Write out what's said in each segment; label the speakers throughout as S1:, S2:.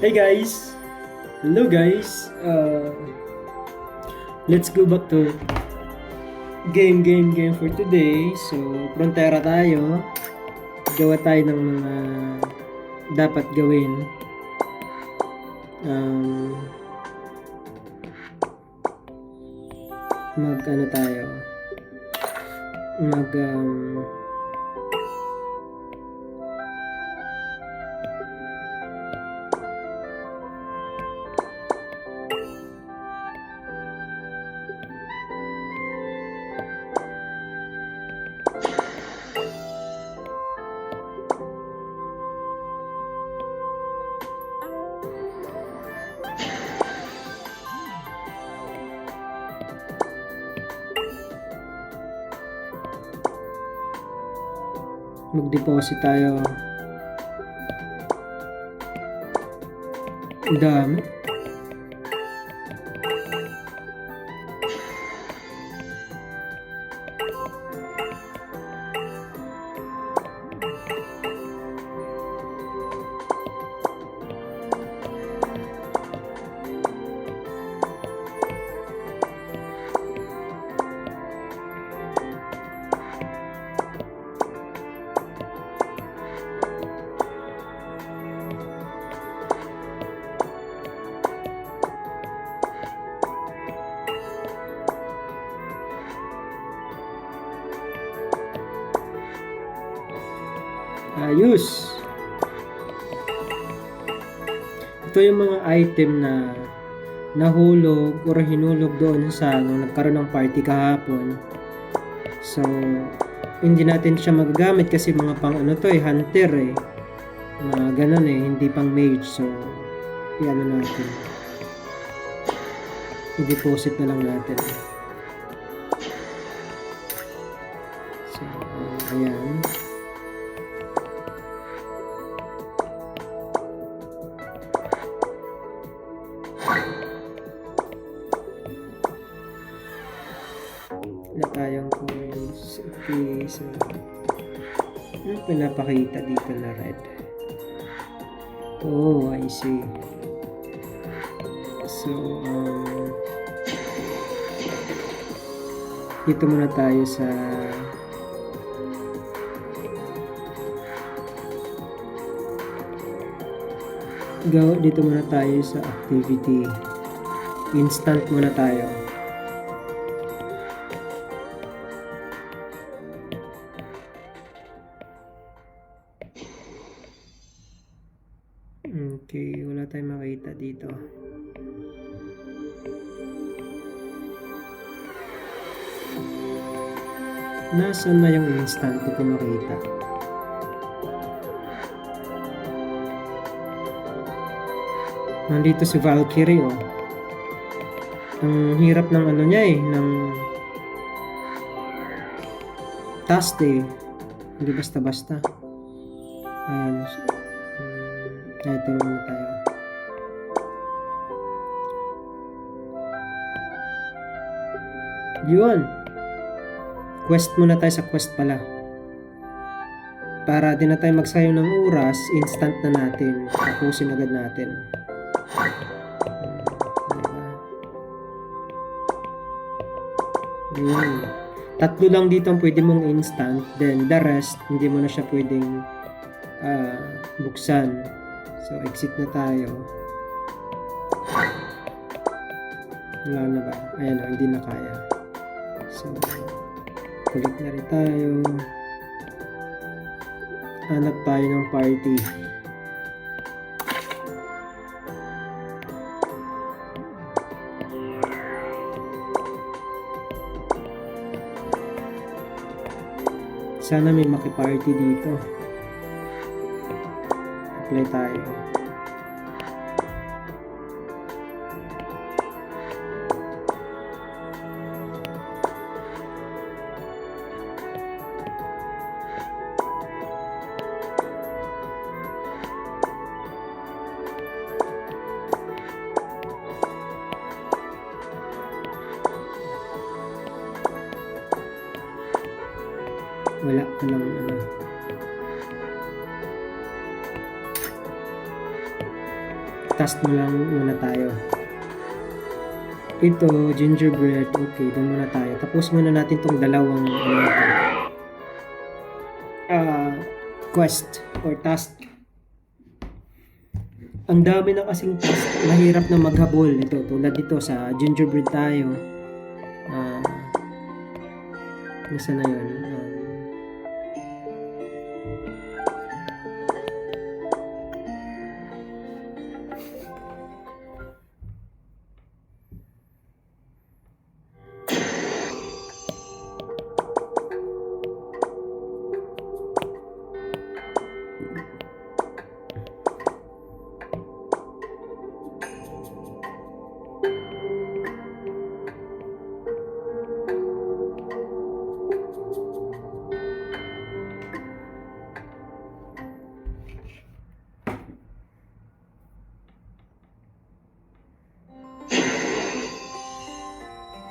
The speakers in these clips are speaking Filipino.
S1: Hey guys! Hello guys! Let's go back to game for today. So, Frontera tayo. Gawa tayo ng mga dapat gawin. Mag-ano tayo? Mag-deposit tayo. Ang dami. Ayos. Ito yung mga item na nahulog or hinulog doon sa nagkaroon ng party kahapon. So, hindi natin siya magagamit kasi mga pang hunter mga ganun hindi pang mage. So, natin. I-deposit na lang natin. So, ayan. Na tayong coins. Okay, so ano pinapakita dito na red? Oh, I see. So, dito muna tayo sa dito muna tayo sa activity. Instant muna tayo. Okay, wala tayong makita dito. Nasaan na yung instant? Hindi ko makita. Nandito si Valkyrie Ang hirap ng niya ng task Hindi basta-basta. Ayan. Ito muna tayo. Yun. Quest muna tayo sa quest pala. Para din na tayo magsayang ng oras, instant na natin. Tapusin agad natin. Yun. Tatlo lang dito ang pwede mong instant. Then the rest, hindi mo na siya pwedeng buksan. So, exit na tayo. Wala na ba? Ayan hindi na kaya. So, kulit na rin tayo. Hanap tayo ng party. Sana may maki-party dito. Apply tayo. Wala ka lang Test mo lang muna tayo. Ito, gingerbread. Okay, doon muna tayo. Tapos muna natin tong dalawang quest or task. Ang dami na kasing task. Mahirap na maghabol. Ito, tulad dito sa gingerbread tayo. Nasa na yun?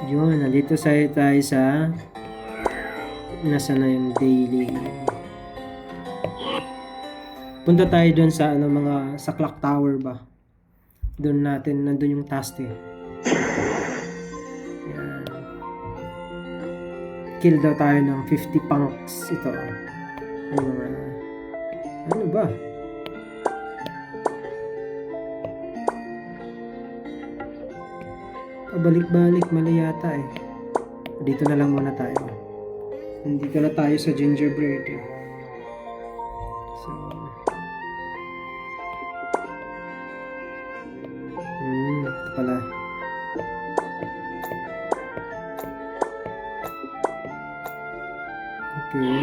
S1: Yun, nandito tayo sa nasa na yung daily. Punta tayo dun sa mga sa clock tower ba. Doon natin nandun yung task eh. Yan. Kill daw tayo ng 50 punks ito. Yung mga ano ba? Pabalik-balik, mali yata eh. Dito na lang muna tayo. Nandito na tayo sa gingerbread. So, ito pala. Okay.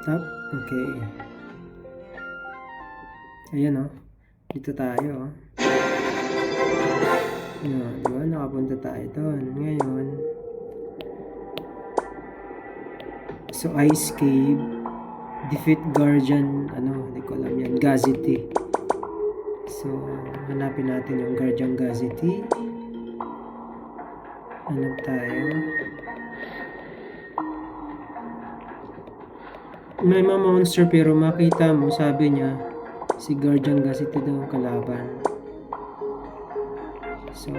S1: Tap. Okay. Ayan oh. Dito tayo oh. Yan, diba? Nakapunta tayo doon. Ngayon, so Ice Cave, defeat Guardian, hindi ko alam yan, Gazety. So, hanapin natin yung Guardian Gazety. Hanap tayo. May mga monster pero makita mo, sabi niya, si Guardian Gazety daw ang kalaban. So,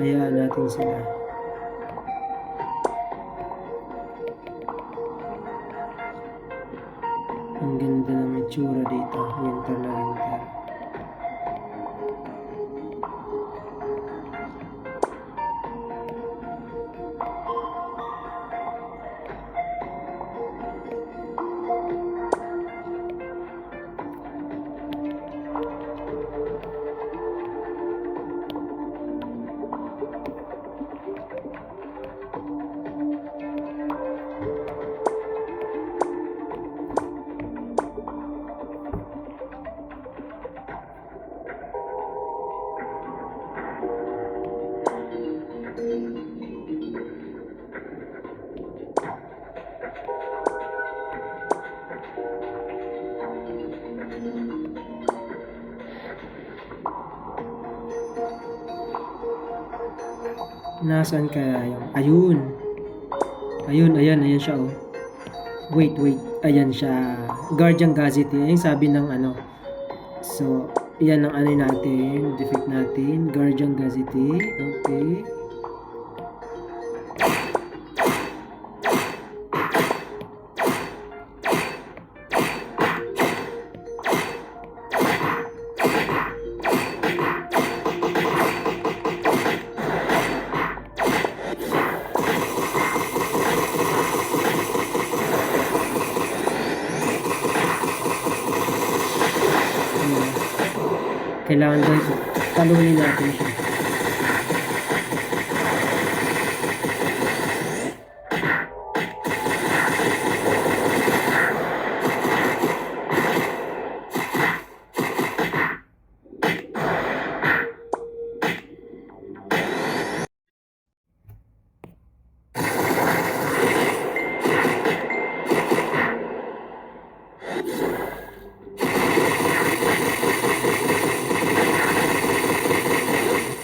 S1: hayaan natin sila. Ang ganda ng itsura dito. Winter na winter. Nasaan kaya yung? Ayan siya oh. Wait. Ayan siya. Guardian Gazety. Ayan sabi ng So, yan ang natin. Defeat natin. Guardian Gazety. Okay. Kailangan guys, talunin natin siya.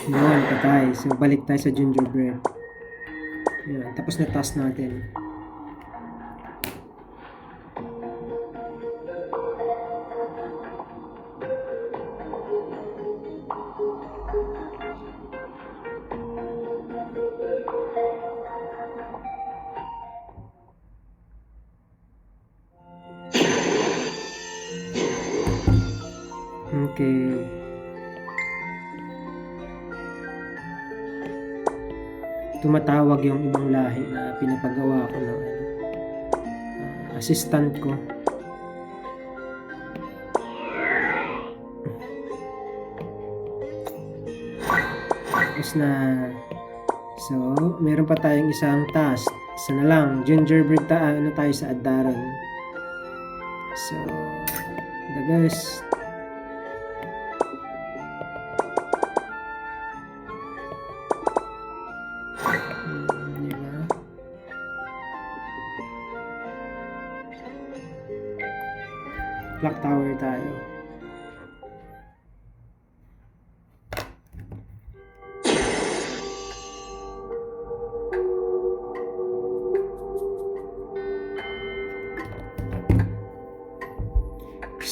S1: Yun, patay. So, balik tayo sa gingerbread. Yun, tapos na task natin. tumatawag yung ibang lahi na pinapagawa ko ng assistant ko. Tapos na, so meron pa tayong isang task. Isa na lang, gingerbread tayo sa Adaran. So the best. Diba? Clock tower tayo.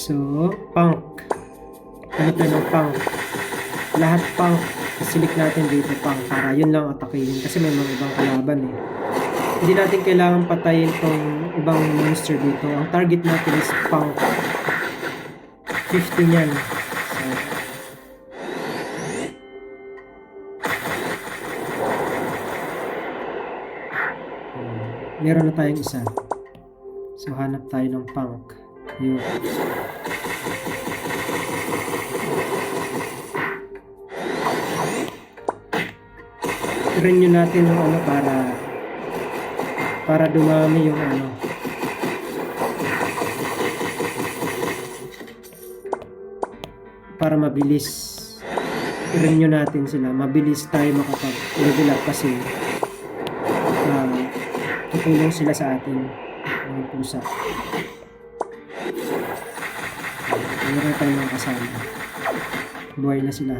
S1: So, punk. Ano tayo ng punk? Lahat punk. Select natin dito punk para yun lang atakihin kasi may mga ibang kalaban eh. Hindi natin kailangan patayin tong ibang monster dito. Ang target natin is punk. 50 yan. So, meron na tayong isa. So, hanap tayo ng punk. Yun. Renew natin yung ano para dumami yung ano. Para mabilis. I-renew natin sila. Mabilis tayo makapag-level up kasi tutulong sila sa atin. Mga pusa. Meron tayo mga kasama. Buhay na sila.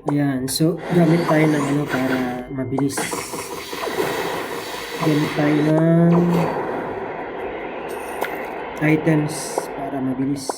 S1: Ayan, so gamit tayo ng ano para mabilis. Gamit tayo ng items para mabilis.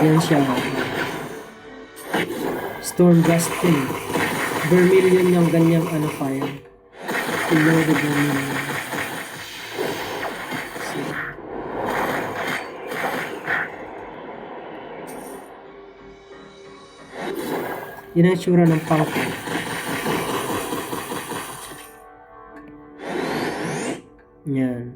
S1: Yan siya. Storm Gustin. Vermilion yung ganyang ano fire. Loaded Vermilion. So, yun ang tsura ng punk. Yan.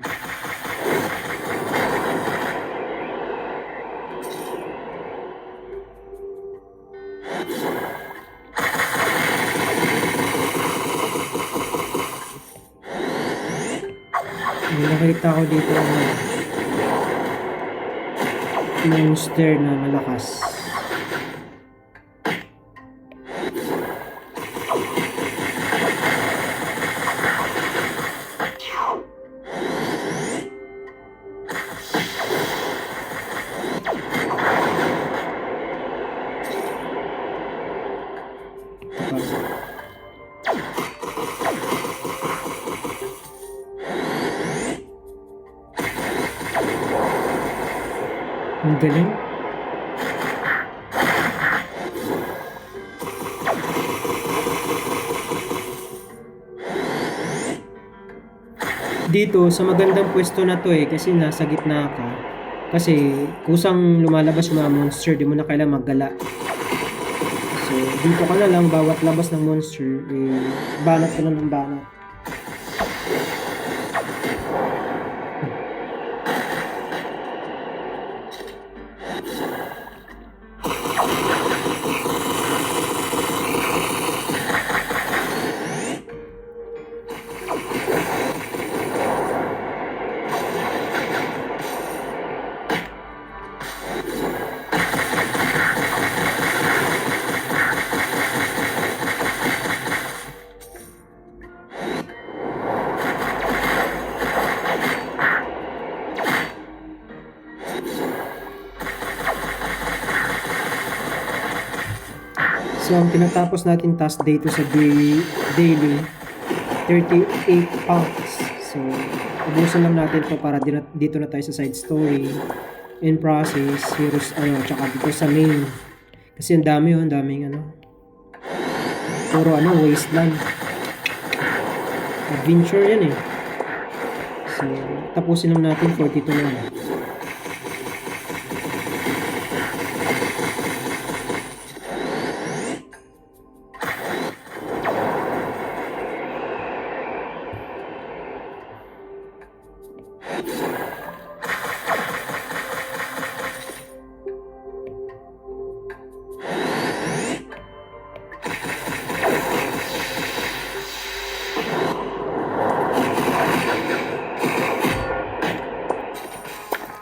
S1: Nakita ko dito monster na malakas. Ang galing. Dito, sa magandang pwesto na to kasi nasa gitna ka. Kasi, kusang lumalabas yung mga monster, di mo na kailangan maggala. So, dito ka na lang, bawat labas ng monster, banat ka na ng banat. So, ang tinatapos natin task dito sa daily, 38 pounds. So, ubusan lang natin to para dito na tayo sa side story. In process, heroes, tsaka dito sa main. Kasi ang daming puro wasteland. Adventure yan So, tapusin lang natin 42 lang.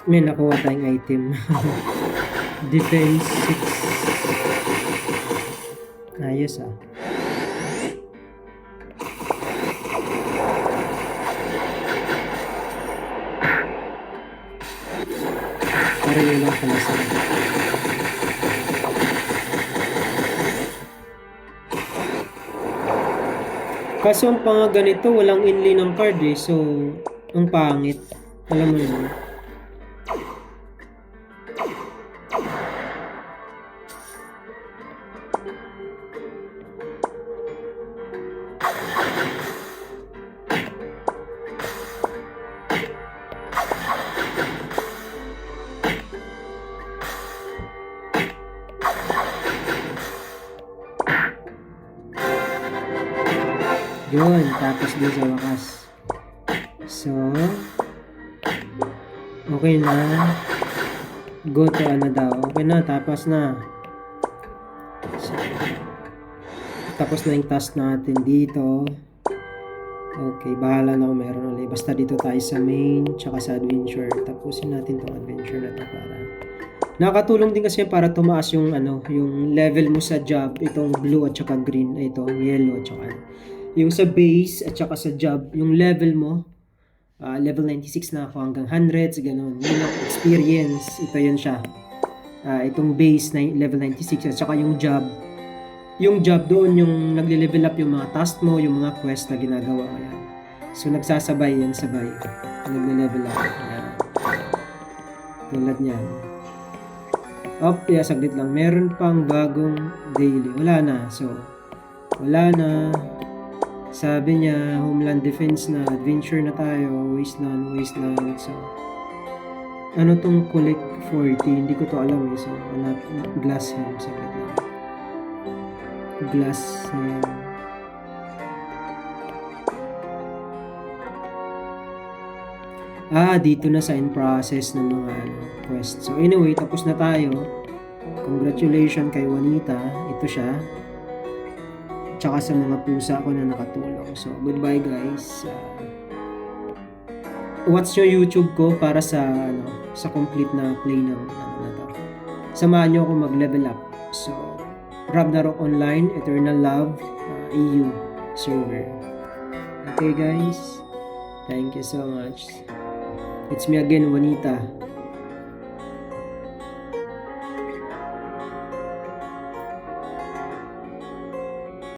S1: May nakuha tayong item. Defense 6. Ayos Parang yun lang pala sa kaso ang pang ganito, walang inlay ng card so ang pangit. Alam mo yun. Yun, tapos din sa wakas. So, okay na. Go to daw. Okay na, tapos na. So, tapos na yung task natin dito. Okay, bahala na kung meron ulit. Basta dito tayo sa main, tsaka sa adventure. Tapusin natin tong adventure na to para nakatulong din kasi para tumaas yung yung level mo sa job, itong blue at saka green, ito, yellow at saka yung sa base at saka sa job, yung level mo, level 96 na ako hanggang 100s, ganun. Yun ang experience, ito yun siya. Itong base na level 96 at saka yung job doon yung nagle-level up yung mga task mo, yung mga quest na ginagawa mo yan. So nagsasabay yan, sabay. Nagle-level up. Yan. Tulad niyan. Saglit lang. Meron pang bagong daily. Wala na. So, wala na. Sabi niya, Homeland Defense na, adventure na tayo, wasteland. So, ano tong collect 40? Hindi ko to alam So, glass helm. Saglit lang. Glass helm. Dito na sa in process ng mga quest. So, anyway, tapos na tayo. Congratulations kay Juanita. Ito siya. Tsaka sa mga pusa ko na nakatulong. So, goodbye guys. Watch your YouTube ko para sa sa complete na play ng na to. Samahan nyo ako mag-level up. So, Ragnarok Online Eternal Love EU server. Okay guys, thank you so much. It's me again, Juanita.